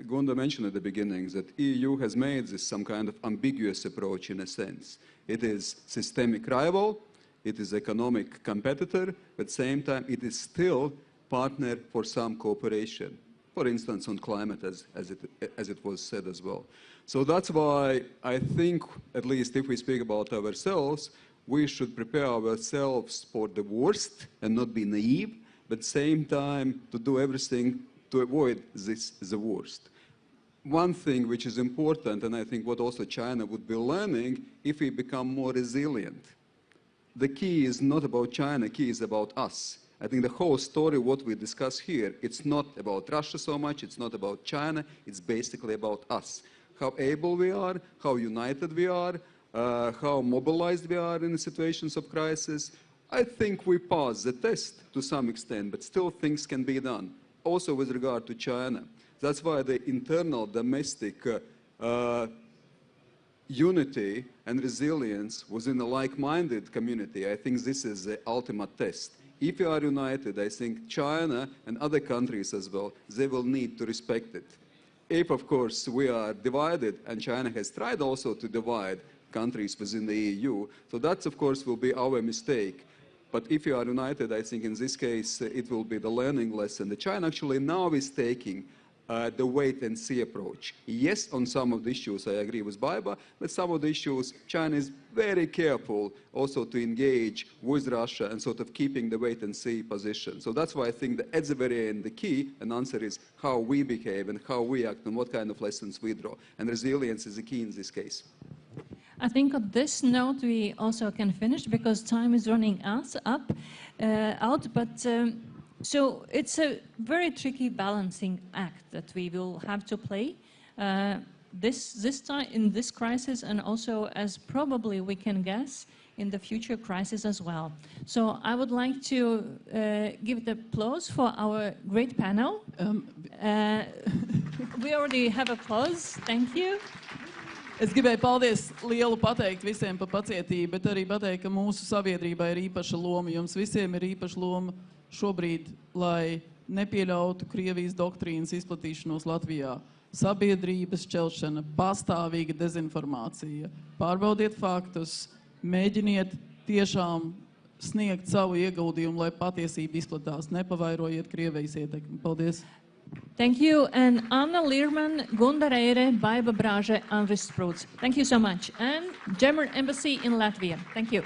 Gunda mentioned at the beginning that EU has made this some kind of ambiguous approach in a sense. It is systemic rival, it is economic competitor, but at the same time it is still partner for some cooperation. For instance, on climate, as it was said as well. So that's why I think, at least if we speak about ourselves, we should prepare ourselves for the worst and not be naive, but at the same time to do everything to avoid the worst. One thing which is important, and I think what also China would be learning, if we become more resilient. The key is not about China, the key is about us. I think the whole story, what we discuss here, it's not about Russia so much, it's not about China, it's basically about us. How able we are, how united we are, how mobilized we are in situations of crisis. I think we pass the test to some extent, but still things can be done. Also with regard to China. That's why the internal domestic unity and resilience within a like-minded community, I think this is the ultimate test. If you are united, I think China and other countries as well, they will need to respect it. If, of course, we are divided, and China has tried also to divide countries within the EU, so that, of course, will be our mistake. But if you are united, I think in this case, it will be the learning lesson that China actually now is taking the wait-and-see approach. Yes, on some of the issues, I agree with Baiba, but some of the issues, China is very careful also to engage with Russia and sort of keeping the wait-and-see position. So that's why I think that at the very end, the key and answer is how we behave and how we act and what kind of lessons we draw. And resilience is the key in this case. I think on this note we also can finish because time is running out. So it's a very tricky balancing act that we will have to play this time in this crisis, and also, as probably we can guess, in the future crisis as well. So I would like to give the applause for our great panel. We already have applause. Thank you. Es gribēju paldies lielu pateikt visiem par pacietību, bet arī pateikt, ka mūsu sabiedrībā ir īpaša loma. Jums visiem ir īpaša loma šobrīd, lai nepieļautu Krievijas doktrīnas izplatīšanos Latvijā. Sabiedrības šķelšana, pastāvīga dezinformācija. Pārbaudiet faktus, mēģiniet tiešām sniegt savu ieguldījumu, lai patiesība izplatās. Nepavairojiet Krievijas ietekmi. Paldies! Thank you, and Anna Lührmann, Gunda Reire, Baiba Brāže, Andris Sprūts. Thank you so much. And German Embassy in Latvia. Thank you.